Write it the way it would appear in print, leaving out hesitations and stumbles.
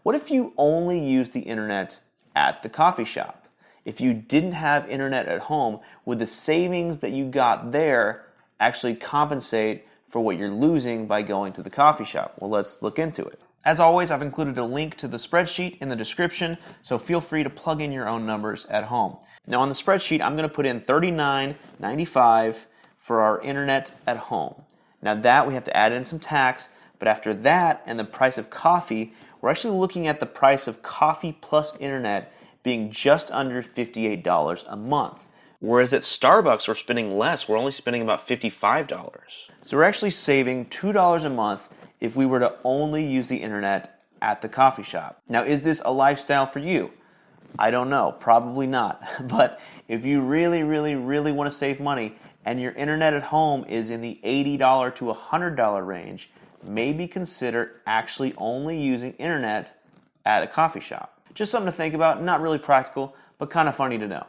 What if you only use the internet at the coffee shop? If you didn't have internet at home, would the savings that you got there actually compensate for what you're losing by going to the coffee shop? Well, let's look into it. As always, I've included a link to the spreadsheet in the description, so feel free to plug in your own numbers at home. Now on the spreadsheet, I'm going to put in $39.95 for our internet at home. Now that we have to add in some tax, but after that and the price of coffee, we're actually looking at the price of coffee plus internet being just under $58 a month. Whereas at Starbucks, we're spending less. We're only spending about $55. So we're actually saving $2 a month if we were to only use the internet at the coffee shop. Now, is this a lifestyle for you? I don't know, probably not. But if you really want to save money and your internet at home is in the $80 to $100 range, maybe consider actually only using internet at a coffee shop. Just something to think about, not really practical, but kind of funny to know.